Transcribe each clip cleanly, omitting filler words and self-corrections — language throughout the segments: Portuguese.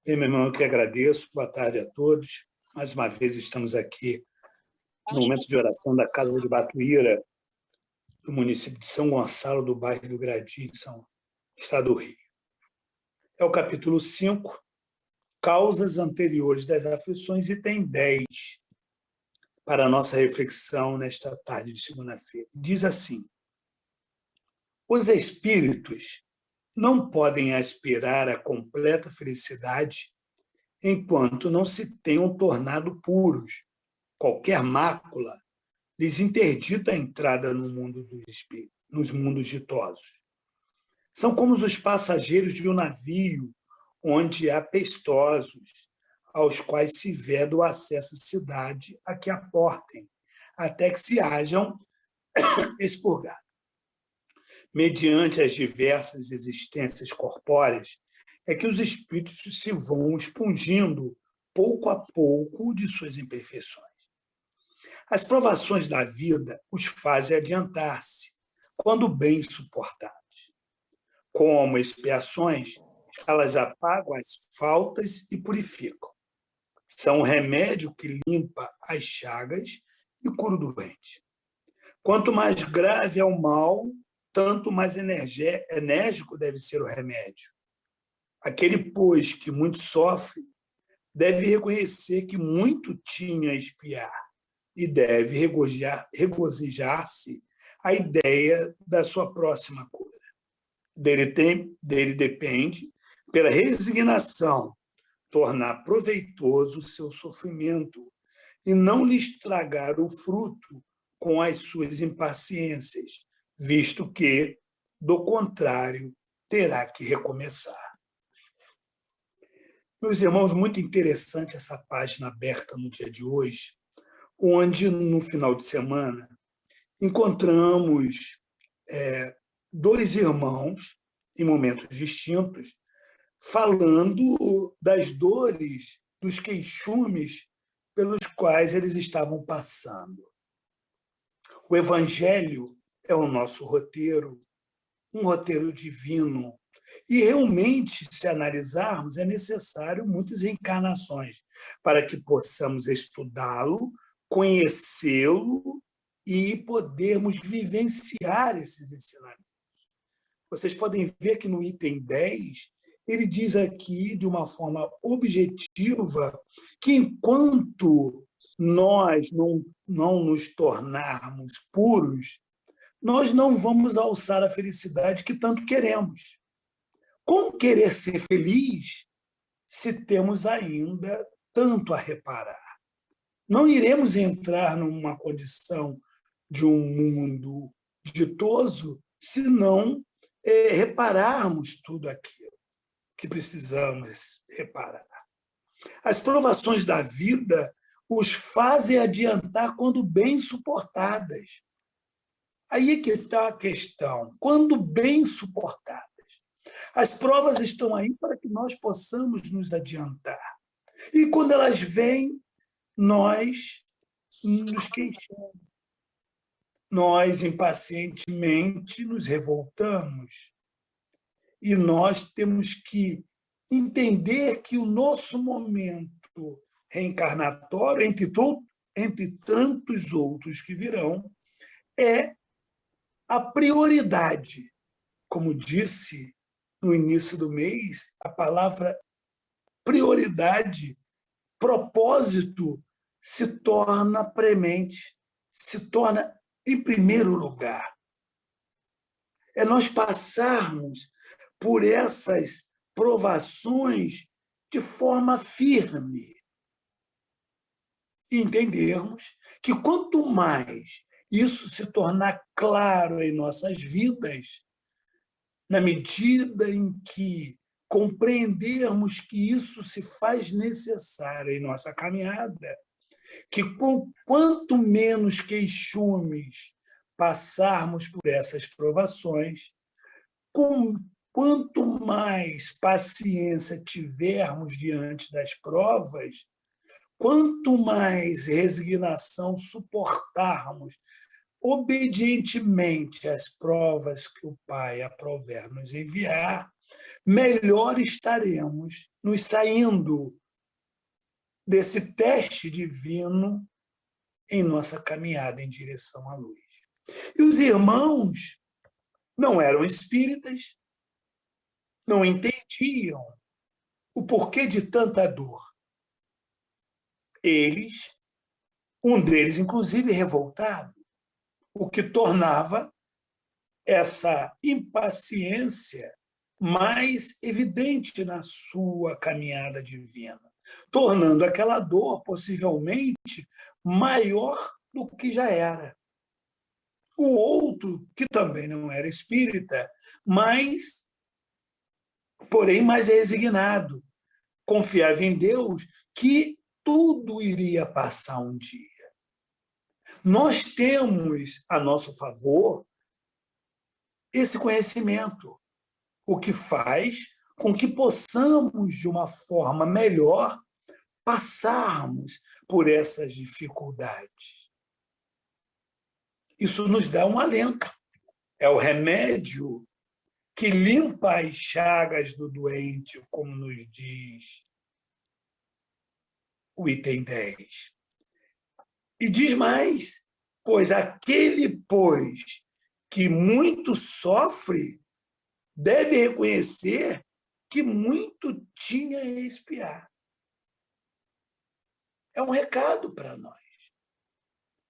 Meu irmão, eu que agradeço. Boa tarde a todos. Mais uma vez estamos aqui no momento de oração da Casa de Batuíra, do município de São Gonçalo, do bairro do Gradim, estado do Rio. É o capítulo 5, Causas Anteriores das Aflições, item 10, para a nossa reflexão nesta tarde de segunda-feira. Diz assim: os espíritos não podem aspirar à completa felicidade enquanto não se tenham tornado puros. Qualquer mácula lhes interdita a entrada no mundo dos espíritos, nos mundos ditosos. São como os passageiros de um navio onde há pestosos, aos quais se veda o acesso à cidade a que aportem, até que se hajam expurgado. Mediante as diversas existências corpóreas, é que os espíritos se vão expungindo pouco a pouco de suas imperfeições. As provações da vida os fazem adiantar-se, quando bem suportadas. Como expiações, elas apagam as faltas e purificam. São o remédio que limpa as chagas e cura o doente. Quanto mais grave é o mal, tanto mais enérgico deve ser o remédio. Aquele, pois, que muito sofre, deve reconhecer que muito tinha a expiar e deve regozijar-se à ideia da sua próxima cura. Dele depende, pela resignação, tornar proveitoso o seu sofrimento e não lhe estragar o fruto com as suas impaciências, visto que, do contrário, terá que recomeçar. Meus irmãos, muito interessante essa página aberta no dia de hoje, onde, no final de semana, encontramos dois irmãos, em momentos distintos, falando das dores, dos queixumes pelos quais eles estavam passando. O Evangelho é o nosso roteiro, um roteiro divino. E realmente, se analisarmos, é necessário muitas reencarnações para que possamos estudá-lo, conhecê-lo e podermos vivenciar esses ensinamentos. Vocês podem ver que no item 10, ele diz aqui, de uma forma objetiva, que enquanto nós não nos tornarmos puros, nós não vamos alçar a felicidade que tanto queremos. Como querer ser feliz se temos ainda tanto a reparar? Não iremos entrar numa condição de um mundo ditoso se não repararmos tudo aquilo que precisamos reparar. As provações da vida os fazem adiantar quando bem suportadas. Aí é que está a questão, quando bem suportadas. As provas estão aí para que nós possamos nos adiantar. E quando elas vêm, nós nos queixamos. Nós, impacientemente, nos revoltamos. E nós temos que entender que o nosso momento reencarnatório, entre tantos outros que virão, é a prioridade. Como disse no início do mês, a palavra prioridade, propósito, se torna premente, se torna em primeiro lugar. É nós passarmos por essas provações de forma firme e entendermos que quanto mais isso se tornar claro em nossas vidas, na medida em que compreendermos que isso se faz necessário em nossa caminhada, que quanto menos queixumes passarmos por essas provações, quanto mais paciência tivermos diante das provas, quanto mais resignação suportarmos obedientemente às provas que o Pai aprover nos enviar, melhor estaremos nos saindo desse teste divino em nossa caminhada em direção à luz. E os irmãos não eram espíritas, não entendiam o porquê de tanta dor. Eles, um deles, inclusive, revoltado, o que tornava essa impaciência mais evidente na sua caminhada divina, tornando aquela dor, possivelmente, maior do que já era. O outro, que também não era espírita, porém mais resignado, confiava em Deus que tudo iria passar um dia. Nós temos a nosso favor esse conhecimento, o que faz com que possamos, de uma forma melhor, passarmos por essas dificuldades. Isso nos dá um alento. É o remédio que limpa as chagas do doente, como nos diz o item 10. E diz mais, pois que muito sofre, deve reconhecer que muito tinha a expiar. É um recado para nós.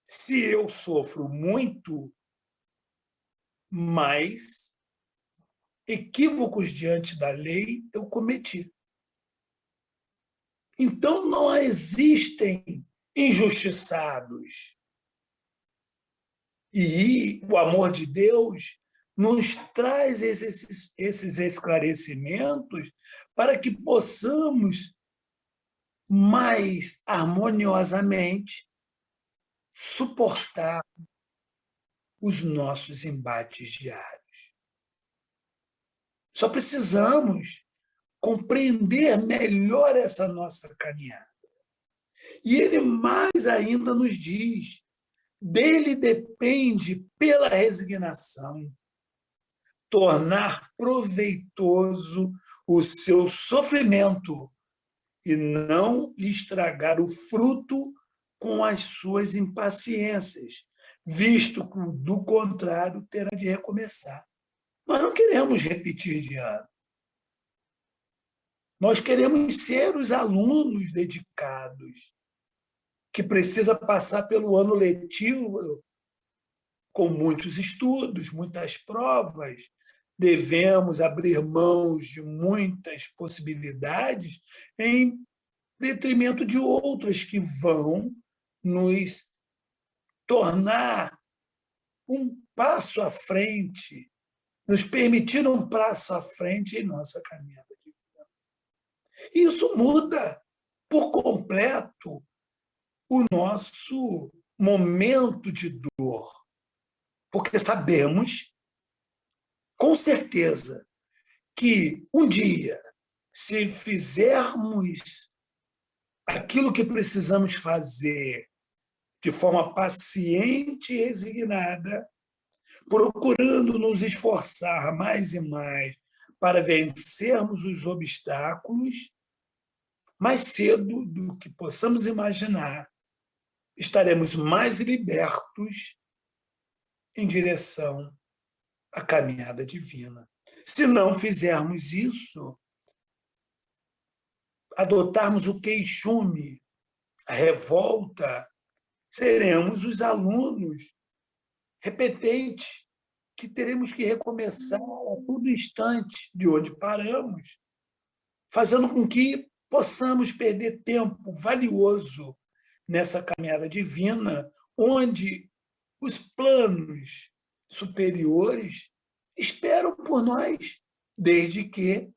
Se eu sofro muito, mais equívocos diante da lei eu cometi. Então não existem injustiçados. E o amor de Deus nos traz esses esclarecimentos para que possamos mais harmoniosamente suportar os nossos embates diários. Só precisamos compreender melhor essa nossa caminhada. E ele mais ainda nos diz, dele depende, pela resignação, tornar proveitoso o seu sofrimento e não lhe estragar o fruto com as suas impaciências, visto que, do contrário, terá de recomeçar. Nós não queremos repetir de ano. Nós queremos ser os alunos dedicados, que precisa passar pelo ano letivo com muitos estudos, muitas provas. Devemos abrir mãos de muitas possibilidades em detrimento de outras que vão nos tornar um passo à frente, nos permitir um passo à frente em nossa caminhada. Isso muda por completo o nosso momento de dor, porque sabemos, com certeza, que um dia, se fizermos aquilo que precisamos fazer de forma paciente e resignada, procurando nos esforçar mais e mais para vencermos os obstáculos, mais cedo do que possamos imaginar, estaremos mais libertos em direção à caminhada divina. Se não fizermos isso, adotarmos o queixume, a revolta, seremos os alunos repetentes que teremos que recomeçar a todo instante de onde paramos, fazendo com que possamos perder tempo valioso nessa caminhada divina, onde os planos superiores esperam por nós, desde que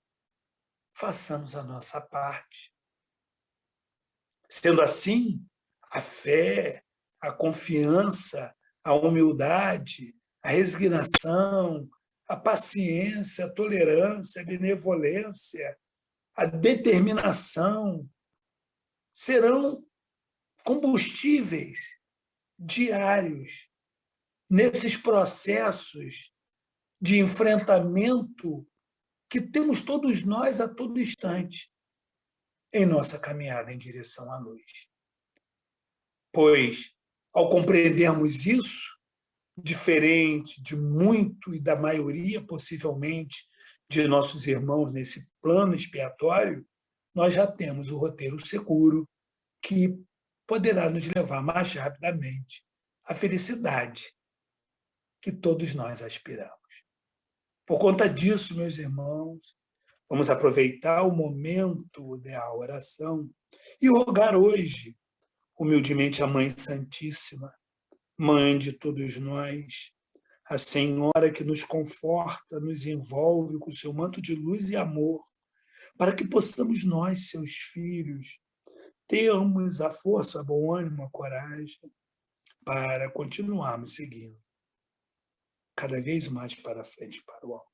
façamos a nossa parte. Sendo assim, a fé, a confiança, a humildade, a resignação, a paciência, a tolerância, a benevolência, a determinação serão combustíveis diários nesses processos de enfrentamento que temos todos nós a todo instante em nossa caminhada em direção à luz. Pois, ao compreendermos isso, diferente de muito e da maioria, possivelmente, de nossos irmãos nesse plano expiatório, nós já temos o roteiro seguro que poderá nos levar mais rapidamente à felicidade que todos nós aspiramos. Por conta disso, meus irmãos, vamos aproveitar o momento da oração e rogar hoje, humildemente, a Mãe Santíssima, Mãe de todos nós, a Senhora que nos conforta, nos envolve com o seu manto de luz e amor, para que possamos nós, seus filhos, termos a força, bom ânimo, a coragem para continuarmos seguindo cada vez mais para frente, para o alto.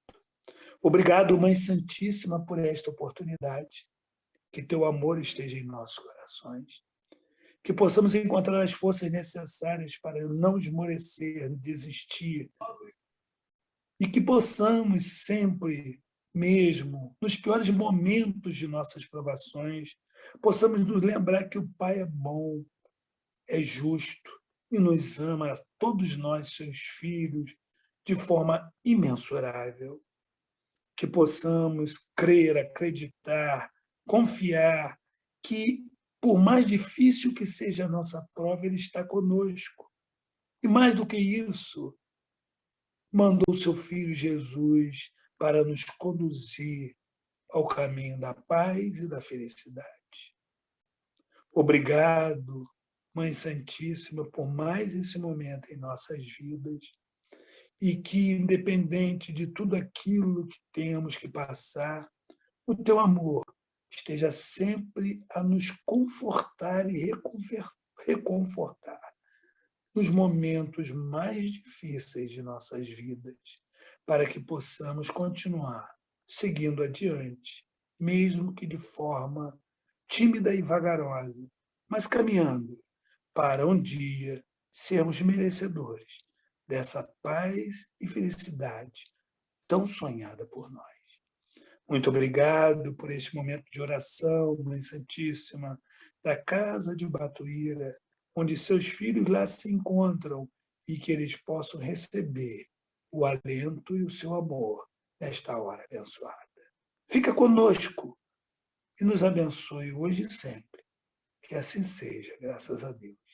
Obrigado, Mãe Santíssima, por esta oportunidade. Que teu amor esteja em nossos corações. Que possamos encontrar as forças necessárias para não esmorecer, desistir. E que possamos sempre, mesmo nos piores momentos de nossas provações, possamos nos lembrar que o Pai é bom, é justo e nos ama a todos nós, seus filhos, de forma imensurável. Que possamos crer, acreditar, confiar que, por mais difícil que seja a nossa prova, Ele está conosco. E mais do que isso, mandou seu Filho Jesus para nos conduzir ao caminho da paz e da felicidade. Obrigado, Mãe Santíssima, por mais esse momento em nossas vidas, e que, independente de tudo aquilo que temos que passar, o teu amor esteja sempre a nos confortar e reconfortar nos momentos mais difíceis de nossas vidas, para que possamos continuar seguindo adiante, mesmo que de forma tímida e vagarosa, mas caminhando para um dia sermos merecedores dessa paz e felicidade tão sonhada por nós. Muito obrigado por este momento de oração, Mãe Santíssima, da Casa de Batuíra, onde seus filhos lá se encontram e que eles possam receber o alento e o seu amor nesta hora abençoada. Fica conosco e nos abençoe hoje e sempre. Que assim seja, graças a Deus.